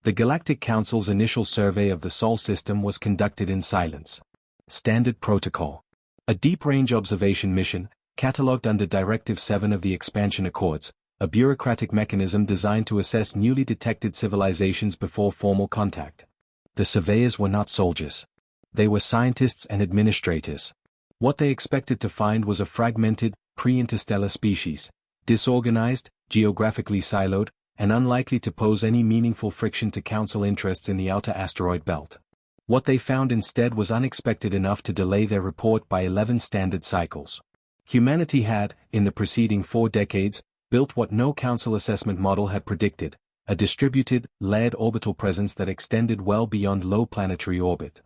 The Galactic Council's initial survey of the Sol system was conducted in silence. Standard Protocol. A deep-range observation mission, catalogued under Directive 7 of the Expansion Accords, a bureaucratic mechanism designed to assess newly detected civilizations before formal contact. The surveyors were not soldiers. They were scientists and administrators. What they expected to find was a fragmented, pre-interstellar species, disorganized, geographically siloed, and unlikely to pose any meaningful friction to Council interests in the outer asteroid belt. What they found instead was unexpected enough to delay their report by 11 standard cycles. Humanity had, in the preceding 4 decades, built what no Council assessment model had predicted, a distributed, layered orbital presence that extended well beyond low planetary orbit.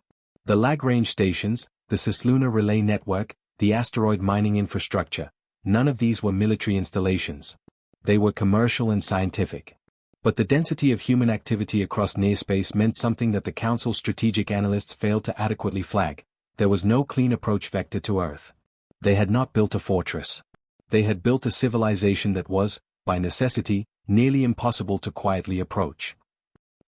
The Lagrange stations, the cislunar relay network, the asteroid mining infrastructure, none of these were military installations. They were commercial and scientific. But the density of human activity across near-space meant something that the Council's strategic analysts failed to adequately flag. There was no clean approach vector to Earth. They had not built a fortress. They had built a civilization that was, by necessity, nearly impossible to quietly approach.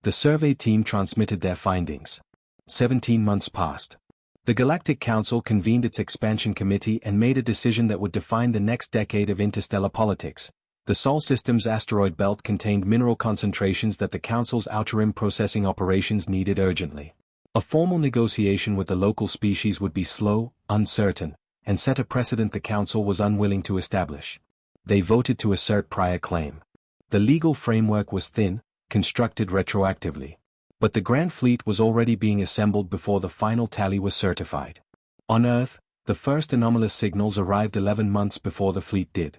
The survey team transmitted their findings. 17 months passed. The Galactic Council convened its expansion committee and made a decision that would define the next decade of interstellar politics. The Sol system's asteroid belt contained mineral concentrations that the Council's outer rim processing operations needed urgently. A formal negotiation with the local species would be slow, uncertain, and set a precedent the Council was unwilling to establish. They voted to assert prior claim. The legal framework was thin, constructed retroactively. But the Grand Fleet was already being assembled before the final tally was certified. On Earth, the first anomalous signals arrived 11 months before the fleet did.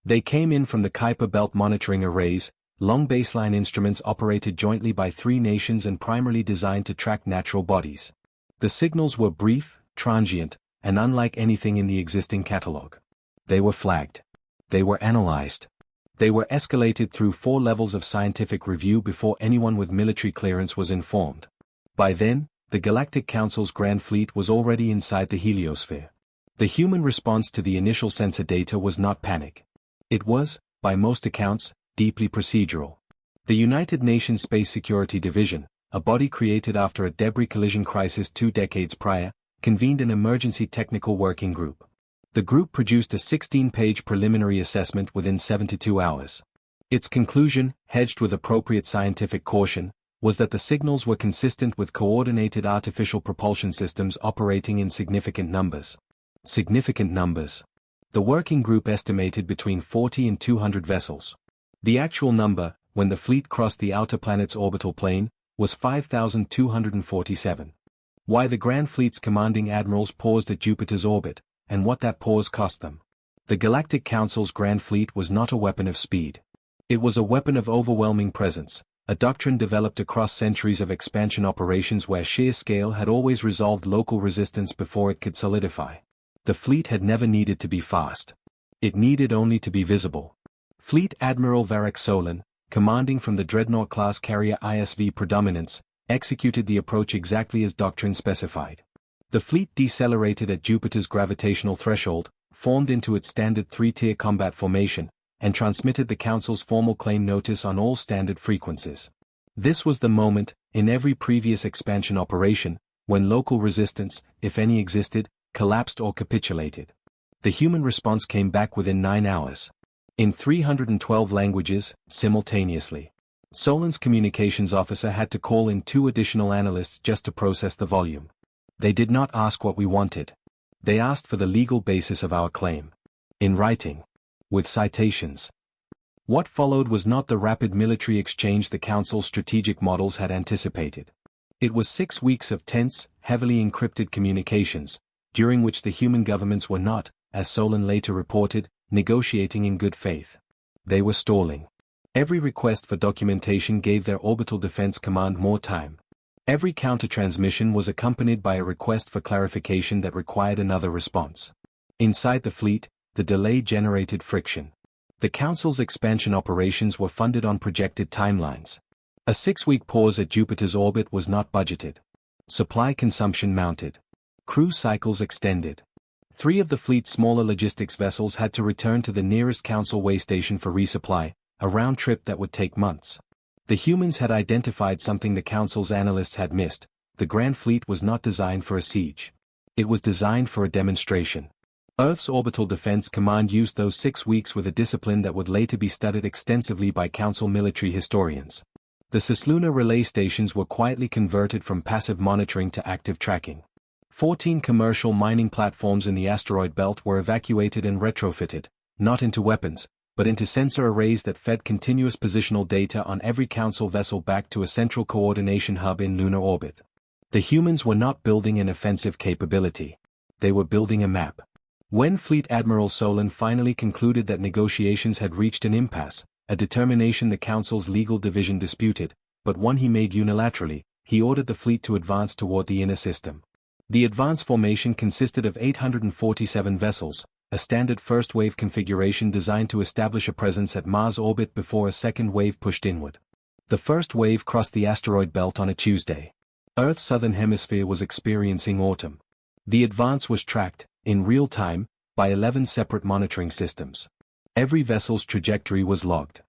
They came in from the Kuiper Belt monitoring arrays, long baseline instruments operated jointly by 3 nations and primarily designed to track natural bodies. The signals were brief, transient, and unlike anything in the existing catalog. They were flagged. They were analyzed. They were escalated through 4 levels of scientific review before anyone with military clearance was informed. By then, the Galactic Council's Grand Fleet was already inside the heliosphere. The human response to the initial sensor data was not panic. It was, by most accounts, deeply procedural. The United Nations Space Security Division, a body created after a debris collision crisis 2 decades prior, convened an emergency technical working group. The group produced a 16-page preliminary assessment within 72 hours. Its conclusion, hedged with appropriate scientific caution, was that the signals were consistent with coordinated artificial propulsion systems operating in significant numbers. Significant numbers. The working group estimated between 40 and 200 vessels. The actual number, when the fleet crossed the outer planet's orbital plane, was 5,247. Why the Grand Fleet's commanding admirals paused at Jupiter's orbit, and what that pause cost them. The Galactic Council's Grand Fleet was not a weapon of speed. It was a weapon of overwhelming presence, a doctrine developed across centuries of expansion operations where sheer scale had always resolved local resistance before it could solidify. The fleet had never needed to be fast. It needed only to be visible. Fleet Admiral Varric Solon, commanding from the Dreadnought-class carrier ISV Predominance, executed the approach exactly as doctrine specified. The fleet decelerated at Jupiter's gravitational threshold, formed into its standard 3-tier combat formation, and transmitted the Council's formal claim notice on all standard frequencies. This was the moment, in every previous expansion operation, when local resistance, if any existed, collapsed or capitulated. The human response came back within 9 hours. In 312 languages, simultaneously. Solon's communications officer had to call in 2 additional analysts just to process the volume. They did not ask what we wanted. They asked for the legal basis of our claim. In writing. With citations. What followed was not the rapid military exchange the Council's strategic models had anticipated. It was 6 weeks of tense, heavily encrypted communications, during which the human governments were not, as Solon later reported, negotiating in good faith. They were stalling. Every request for documentation gave their Orbital Defense Command more time. Every counter-transmission was accompanied by a request for clarification that required another response. Inside the fleet, the delay generated friction. The Council's expansion operations were funded on projected timelines. A 6-week pause at Jupiter's orbit was not budgeted. Supply consumption mounted. Crew cycles extended. 3 of the fleet's smaller logistics vessels had to return to the nearest Council way station for resupply, a round trip that would take months. The humans had identified something the Council's analysts had missed. The Grand Fleet was not designed for a siege. It was designed for a demonstration. Earth's Orbital Defense Command used those 6 weeks with a discipline that would later be studied extensively by Council military historians. The cislunar relay stations were quietly converted from passive monitoring to active tracking. 14 commercial mining platforms in the asteroid belt were evacuated and retrofitted, not into weapons, but into sensor arrays that fed continuous positional data on every Council vessel back to a central coordination hub in lunar orbit. The humans were not building an offensive capability. They were building a map. When Fleet Admiral Solon finally concluded that negotiations had reached an impasse, a determination the Council's legal division disputed, but one he made unilaterally, he ordered the fleet to advance toward the inner system. The advance formation consisted of 847 vessels, a standard first-wave configuration designed to establish a presence at Mars orbit before a second wave pushed inward. The first wave crossed the asteroid belt on a Tuesday. Earth's southern hemisphere was experiencing autumn. The advance was tracked, in real time, by 11 separate monitoring systems. Every vessel's trajectory was logged.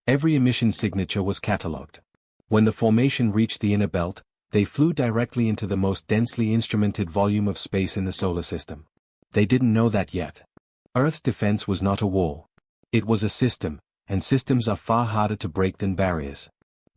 Every emission signature was catalogued. When the formation reached the inner belt, they flew directly into the most densely instrumented volume of space in the solar system. They didn't know that yet. Earth's defense was not a wall. It was a system, and systems are far harder to break than barriers.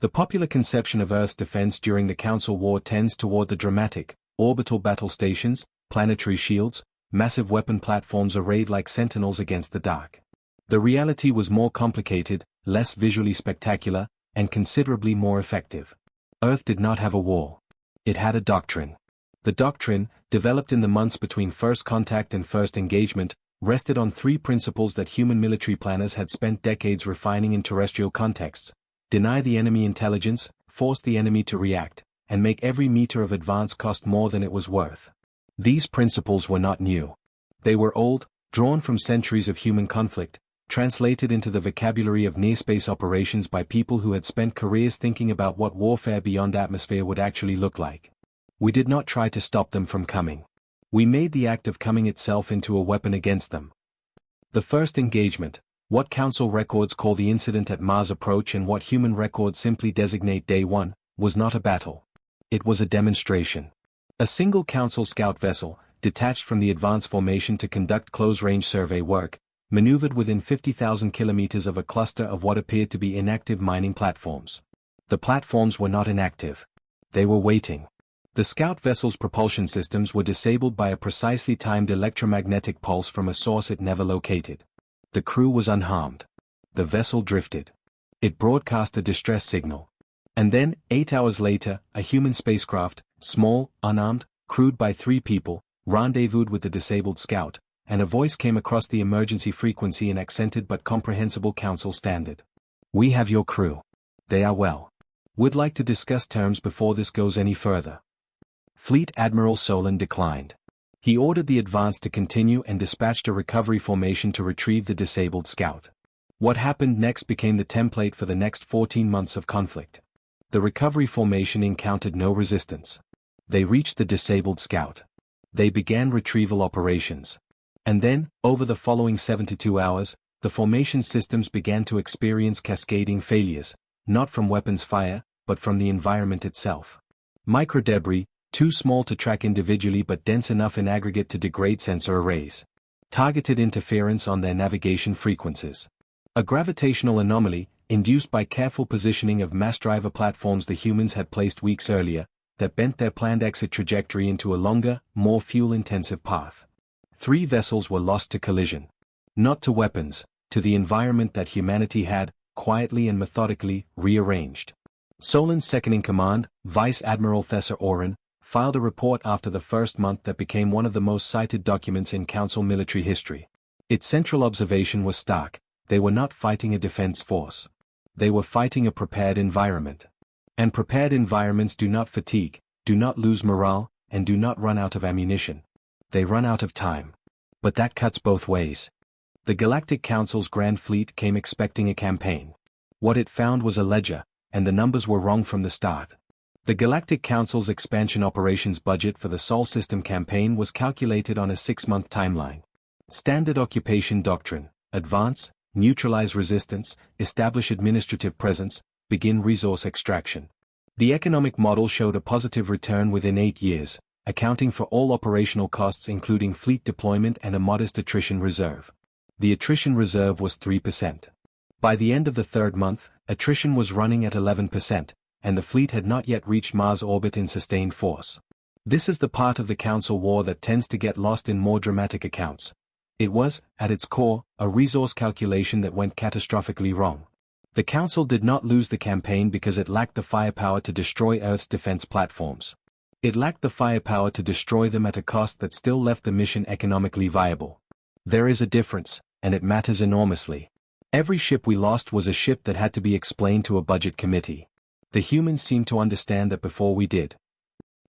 The popular conception of Earth's defense during the Council War tends toward the dramatic, orbital battle stations, planetary shields, massive weapon platforms arrayed like sentinels against the dark. The reality was more complicated, less visually spectacular, and considerably more effective. Earth did not have a wall. It had a doctrine. The doctrine, developed in the months between first contact and first engagement, rested on 3 principles that human military planners had spent decades refining in terrestrial contexts: deny the enemy intelligence, force the enemy to react, and make every meter of advance cost more than it was worth. These principles were not new. They were old, drawn from centuries of human conflict, translated into the vocabulary of near-space operations by people who had spent careers thinking about what warfare beyond atmosphere would actually look like. We did not try to stop them from coming. We made the act of coming itself into a weapon against them. The first engagement, what Council records call the incident at Mars approach and what human records simply designate Day 1, was not a battle. It was a demonstration. A single Council scout vessel, detached from the advance formation to conduct close-range survey work, maneuvered within 50,000 kilometers of a cluster of what appeared to be inactive mining platforms. The platforms were not inactive. They were waiting. The scout vessel's propulsion systems were disabled by a precisely timed electromagnetic pulse from a source it never located. The crew was unharmed. The vessel drifted. It broadcast a distress signal. And then, 8 hours later, a human spacecraft, small, unarmed, crewed by 3 people, rendezvoused with the disabled scout, and a voice came across the emergency frequency in accented but comprehensible Council standard. "We have your crew. They are well. We'd like to discuss terms before this goes any further." Fleet Admiral Solon declined. He ordered the advance to continue and dispatched a recovery formation to retrieve the disabled scout. What happened next became the template for the next 14 months of conflict. The recovery formation encountered no resistance. They reached the disabled scout. They began retrieval operations. And then, over the following 72 hours, the formation systems began to experience cascading failures, not from weapons fire, but from the environment itself. Microdebris, too small to track individually but dense enough in aggregate to degrade sensor arrays. Targeted interference on their navigation frequencies. A gravitational anomaly, induced by careful positioning of mass driver platforms the humans had placed weeks earlier, that bent their planned exit trajectory into a longer, more fuel-intensive path. 3 vessels were lost to collision. Not to weapons, to the environment that humanity had, quietly and methodically, rearranged. Solon's second-in-command, Vice Admiral Thesser Oren, filed a report after the first month that became one of the most cited documents in Council military history. Its central observation was stark: they were not fighting a defense force. They were fighting a prepared environment. And prepared environments do not fatigue, do not lose morale, and do not run out of ammunition. They run out of time. But that cuts both ways. The Galactic Council's Grand Fleet came expecting a campaign. What it found was a ledger, and the numbers were wrong from the start. The Galactic Council's expansion operations budget for the Sol System campaign was calculated on a 6-month timeline. Standard occupation doctrine: advance, neutralize resistance, establish administrative presence, begin resource extraction. The economic model showed a positive return within 8 years, accounting for all operational costs including fleet deployment and a modest attrition reserve. The attrition reserve was 3%. By the end of the third month, attrition was running at 11%, and the fleet had not yet reached Mars orbit in sustained force. This is the part of the Council War that tends to get lost in more dramatic accounts. It was, at its core, a resource calculation that went catastrophically wrong. The Council did not lose the campaign because it lacked the firepower to destroy Earth's defense platforms. It lacked the firepower to destroy them at a cost that still left the mission economically viable. There is a difference, and it matters enormously. Every ship we lost was a ship that had to be explained to a budget committee. The humans seemed to understand that before we did.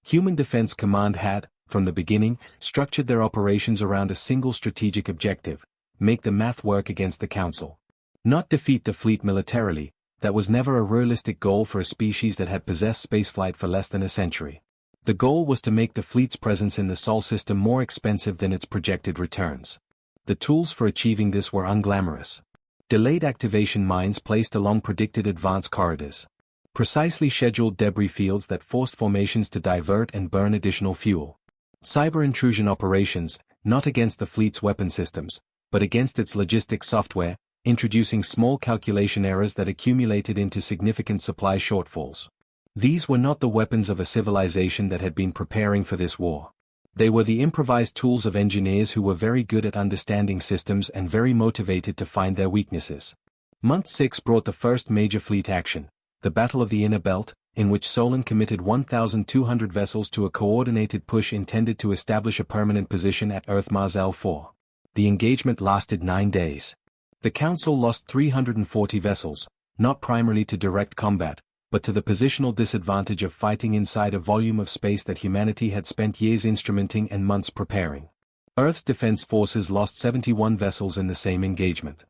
Human Defense Command had, from the beginning, structured their operations around a single strategic objective: make the math work against the Council. Not defeat the fleet militarily. That was never a realistic goal for a species that had possessed spaceflight for less than a century. The goal was to make the fleet's presence in the Sol system more expensive than its projected returns. The tools for achieving this were unglamorous. Delayed activation mines placed along predicted advance corridors. Precisely scheduled debris fields that forced formations to divert and burn additional fuel. Cyber intrusion operations, not against the fleet's weapon systems, but against its logistics software, introducing small calculation errors that accumulated into significant supply shortfalls. These were not the weapons of a civilization that had been preparing for this war. They were the improvised tools of engineers who were very good at understanding systems and very motivated to find their weaknesses. Month 6 brought the first major fleet action, the Battle of the Inner Belt, in which Solon committed 1,200 vessels to a coordinated push intended to establish a permanent position at Earth-Mars L4. The engagement lasted 9 days. The Council lost 340 vessels, not primarily to direct combat, but to the positional disadvantage of fighting inside a volume of space that humanity had spent years instrumenting and months preparing. Earth's defense forces lost 71 vessels in the same engagement.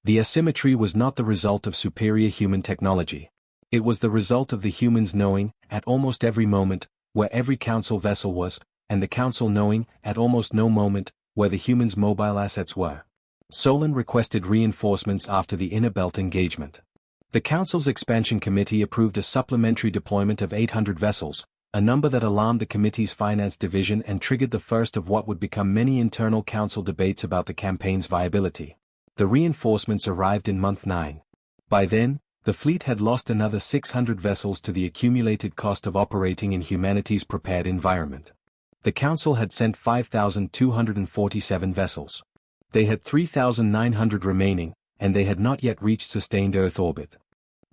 The asymmetry was not the result of superior human technology. It was the result of the humans knowing, at almost every moment, where every Council vessel was, and the Council knowing, at almost no moment, where the humans' mobile assets were. Solon requested reinforcements after the Inner Belt engagement. The Council's Expansion Committee approved a supplementary deployment of 800 vessels, a number that alarmed the committee's finance division and triggered the first of what would become many internal Council debates about the campaign's viability. The reinforcements arrived in month 9. By then, the fleet had lost another 600 vessels to the accumulated cost of operating in humanity's prepared environment. The Council had sent 5,247 vessels. They had 3,900 remaining, and they had not yet reached sustained Earth orbit.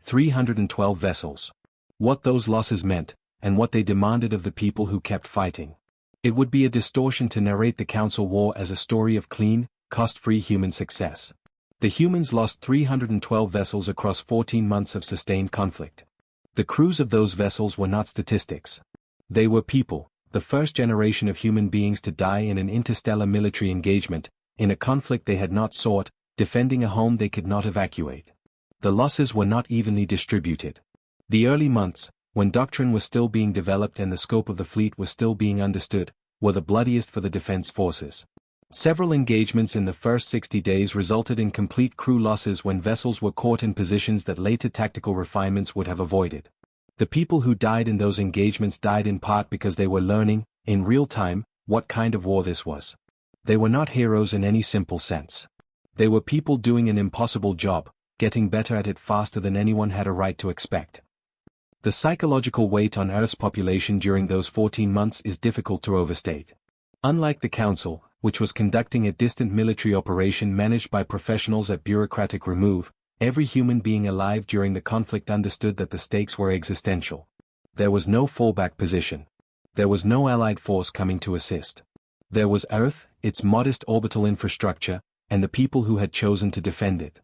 312 vessels. What those losses meant, and what they demanded of the people who kept fighting. It would be a distortion to narrate the Council War as a story of clean, cost-free human success. The humans lost 312 vessels across 14 months of sustained conflict. The crews of those vessels were not statistics. They were people, the first generation of human beings to die in an interstellar military engagement, in a conflict they had not sought, defending a home they could not evacuate. The losses were not evenly distributed. The early months, when doctrine was still being developed and the scope of the fleet was still being understood, were the bloodiest for the defense forces. Several engagements in the first 60 days resulted in complete crew losses when vessels were caught in positions that later tactical refinements would have avoided. The people who died in those engagements died in part because they were learning, in real time, what kind of war this was. They were not heroes in any simple sense. They were people doing an impossible job, getting better at it faster than anyone had a right to expect. The psychological weight on Earth's population during those 14 months is difficult to overstate. Unlike the Council, which was conducting a distant military operation managed by professionals at bureaucratic remove, every human being alive during the conflict understood that the stakes were existential. There was no fallback position. There was no allied force coming to assist. There was Earth, its modest orbital infrastructure, and the people who had chosen to defend it.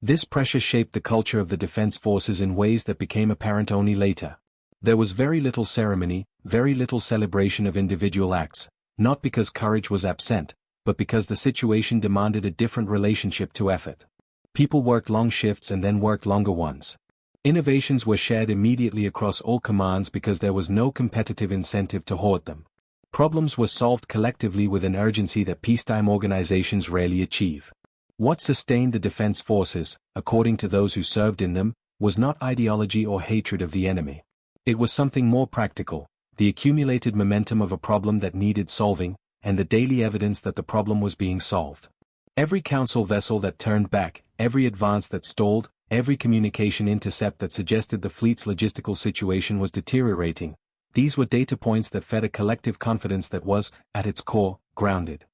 This pressure shaped the culture of the defense forces in ways that became apparent only later. There was very little ceremony, very little celebration of individual acts, not because courage was absent, but because the situation demanded a different relationship to effort. People worked long shifts and then worked longer ones. Innovations were shared immediately across all commands because there was no competitive incentive to hoard them. Problems were solved collectively with an urgency that peacetime organizations rarely achieve. What sustained the defense forces, according to those who served in them, was not ideology or hatred of the enemy. It was something more practical, the accumulated momentum of a problem that needed solving, and the daily evidence that the problem was being solved. Every council vessel that turned back, every advance that stalled, every communication intercept that suggested the fleet's logistical situation was deteriorating, these were data points that fed a collective confidence that was, at its core, grounded.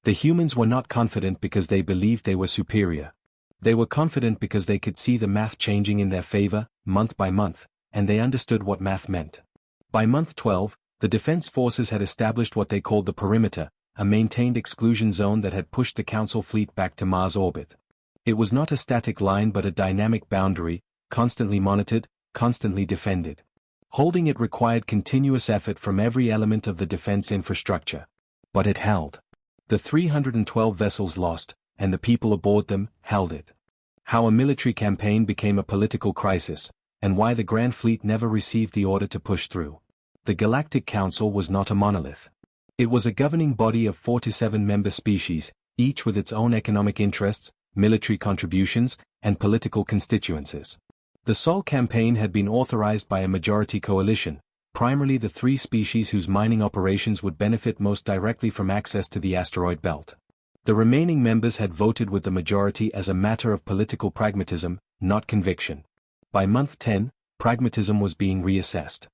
The humans were not confident because they believed they were superior. They were confident because they could see the math changing in their favor, month by month, and they understood what math meant. By month 12, the defense forces had established what they called the Perimeter, a maintained exclusion zone that had pushed the Council fleet back to Mars orbit. It was not a static line but a dynamic boundary, constantly monitored, constantly defended. Holding it required continuous effort from every element of the defense infrastructure. But it held. The 312 vessels lost, and the people aboard them, held it. How a military campaign became a political crisis, and why the Grand Fleet never received the order to push through. The Galactic Council was not a monolith. It was a governing body of 47 member species, each with its own economic interests, military contributions, and political constituencies. The Sol campaign had been authorized by a majority coalition, primarily the three species whose mining operations would benefit most directly from access to the asteroid belt. The remaining members had voted with the majority as a matter of political pragmatism, not conviction. By month 10, pragmatism was being reassessed.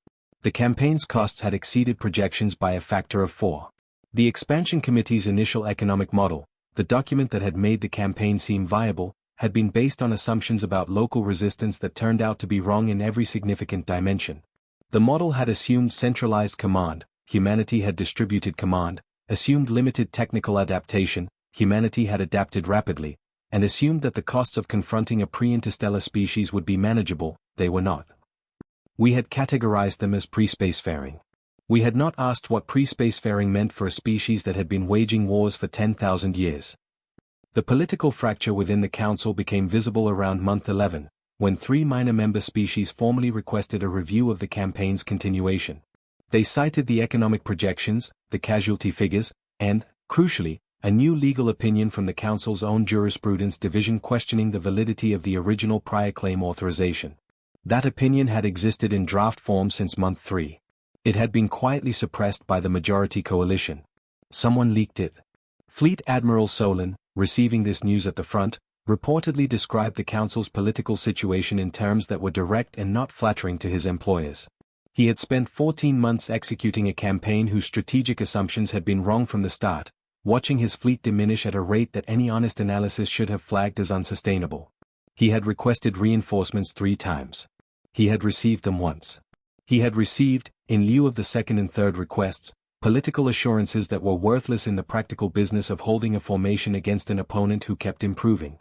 The campaign's costs had exceeded projections by a factor of 4. The Expansion Committee's initial economic model, the document that had made the campaign seem viable, had been based on assumptions about local resistance that turned out to be wrong in every significant dimension. The model had assumed centralized command, humanity had distributed command, assumed limited technical adaptation, humanity had adapted rapidly, and assumed that the costs of confronting a pre-interstellar species would be manageable. They were not. We had categorized them as pre-spacefaring. We had not asked what pre-spacefaring meant for a species that had been waging wars for 10,000 years. The political fracture within the Council became visible around month 11, when 3 minor member species formally requested a review of the campaign's continuation. They cited the economic projections, the casualty figures, and, crucially, a new legal opinion from the Council's own jurisprudence division questioning the validity of the original prior claim authorization. That opinion had existed in draft form since month 3. It had been quietly suppressed by the majority coalition. Someone leaked it. Fleet Admiral Solon, receiving this news at the front, reportedly described the Council's political situation in terms that were direct and not flattering to his employers. He had spent 14 months executing a campaign whose strategic assumptions had been wrong from the start, watching his fleet diminish at a rate that any honest analysis should have flagged as unsustainable. He had requested reinforcements 3 times. He had received them once. He had received, in lieu of the second and third requests, political assurances that were worthless in the practical business of holding a formation against an opponent who kept improving.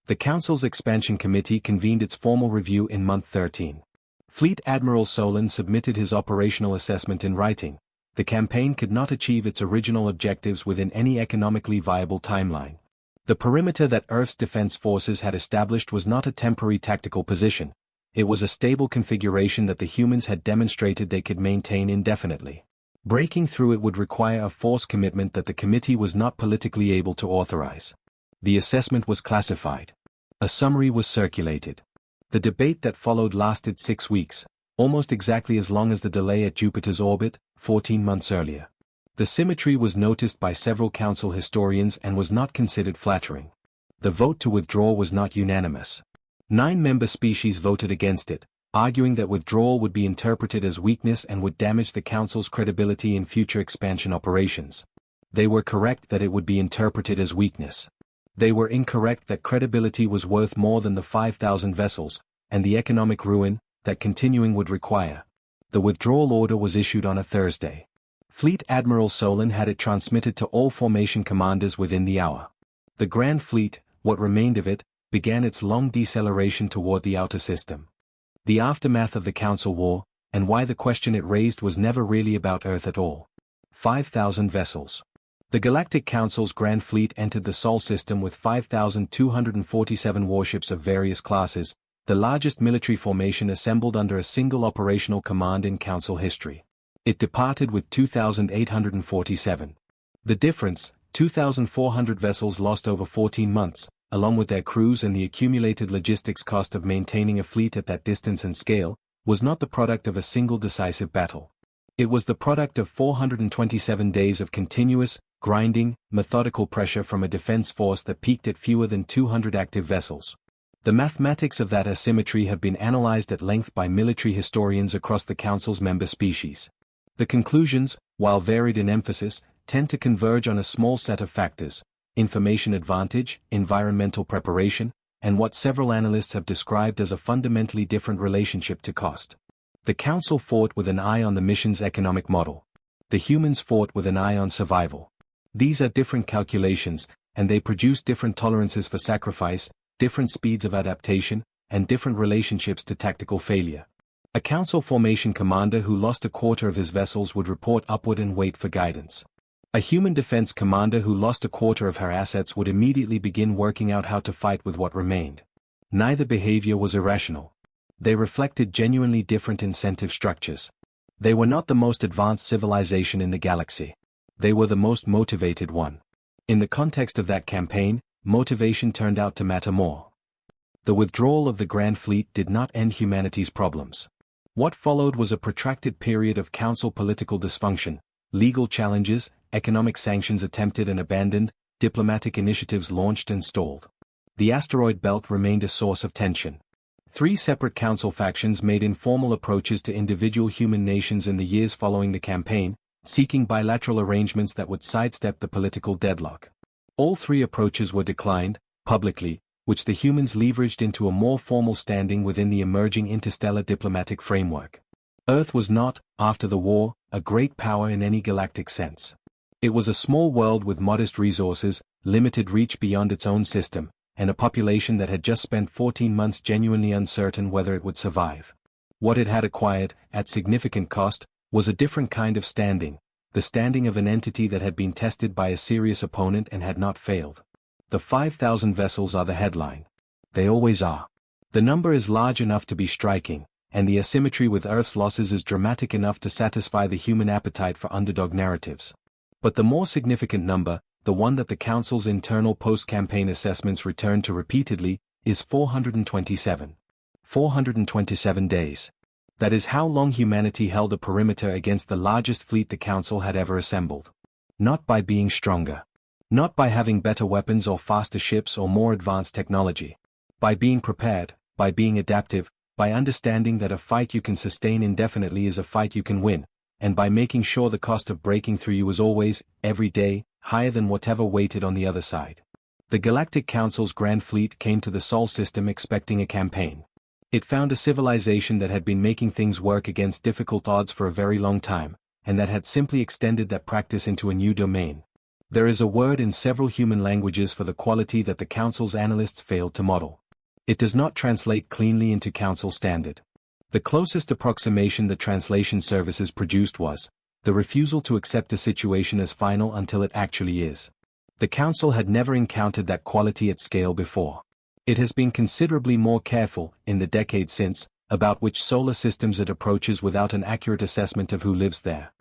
The Council's Expansion Committee convened its formal review in month 13. Fleet Admiral Solon submitted his operational assessment in writing. The campaign could not achieve its original objectives within any economically viable timeline. The perimeter that Earth's defense forces had established was not a temporary tactical position. It was a stable configuration that the humans had demonstrated they could maintain indefinitely. Breaking through it would require a force commitment that the committee was not politically able to authorize. The assessment was classified. A summary was circulated. The debate that followed lasted 6 weeks, almost exactly as long as the delay at Jupiter's orbit, 14 months earlier. The symmetry was noticed by several Council historians and was not considered flattering. The vote to withdraw was not unanimous. 9 member species voted against it, arguing that withdrawal would be interpreted as weakness and would damage the Council's credibility in future expansion operations. They were correct that it would be interpreted as weakness. They were incorrect that credibility was worth more than the 5,000 vessels, and the economic ruin that continuing would require. The withdrawal order was issued on a Thursday. Fleet Admiral Solon had it transmitted to all formation commanders within the hour. The Grand Fleet, what remained of it, began its long deceleration toward the outer system. The aftermath of the Council War, and why the question it raised was never really about Earth at all. 5,000 vessels. The Galactic Council's Grand Fleet entered the Sol system with 5,247 warships of various classes, the largest military formation assembled under a single operational command in Council history. It departed with 2,847. The difference, 2,400 vessels lost over 14 months, along with their crews and the accumulated logistics cost of maintaining a fleet at that distance and scale, was not the product of a single decisive battle. It was the product of 427 days of continuous, grinding, methodical pressure from a defense force that peaked at fewer than 200 active vessels. The mathematics of that asymmetry have been analyzed at length by military historians across the Council's member species. The conclusions, while varied in emphasis, tend to converge on a small set of factors: information advantage, environmental preparation, and what several analysts have described as a fundamentally different relationship to cost. The Council fought with an eye on the mission's economic model. The humans fought with an eye on survival. These are different calculations, and they produce different tolerances for sacrifice, different speeds of adaptation, and different relationships to tactical failure. A Council formation commander who lost a quarter of his vessels would report upward and wait for guidance. A human defense commander who lost a quarter of her assets would immediately begin working out how to fight with what remained. Neither behavior was irrational. They reflected genuinely different incentive structures. They were not the most advanced civilization in the galaxy. They were the most motivated one. In the context of that campaign, motivation turned out to matter more. The withdrawal of the Grand Fleet did not end humanity's problems. What followed was a protracted period of Council political dysfunction, legal challenges, economic sanctions attempted and abandoned, diplomatic initiatives launched and stalled. The asteroid belt remained a source of tension. 3 separate Council factions made informal approaches to individual human nations in the years following the campaign, seeking bilateral arrangements that would sidestep the political deadlock. All 3 approaches were declined, publicly, which the humans leveraged into a more formal standing within the emerging interstellar diplomatic framework. Earth was not, after the war, a great power in any galactic sense. It was a small world with modest resources, limited reach beyond its own system, and a population that had just spent 14 months genuinely uncertain whether it would survive. What it had acquired, at significant cost, was a different kind of standing, the standing of an entity that had been tested by a serious opponent and had not failed. The 5,000 vessels are the headline. They always are. The number is large enough to be striking, and the asymmetry with Earth's losses is dramatic enough to satisfy the human appetite for underdog narratives. But the more significant number, the one that the Council's internal post-campaign assessments returned to repeatedly, is 427. 427 days. That is how long humanity held a perimeter against the largest fleet the Council had ever assembled. Not by being stronger. Not by having better weapons or faster ships or more advanced technology. By being prepared, by being adaptive, by understanding that a fight you can sustain indefinitely is a fight you can win, and by making sure the cost of breaking through you is always, every day, higher than whatever waited on the other side. The Galactic Council's Grand Fleet came to the Sol system expecting a campaign. It found a civilization that had been making things work against difficult odds for a very long time, and that had simply extended that practice into a new domain. There is a word in several human languages for the quality that the Council's analysts failed to model. It does not translate cleanly into Council standard. The closest approximation the translation services produced was the refusal to accept a situation as final until it actually is. The Council had never encountered that quality at scale before. It has been considerably more careful, in the decades since, about which solar systems it approaches without an accurate assessment of who lives there.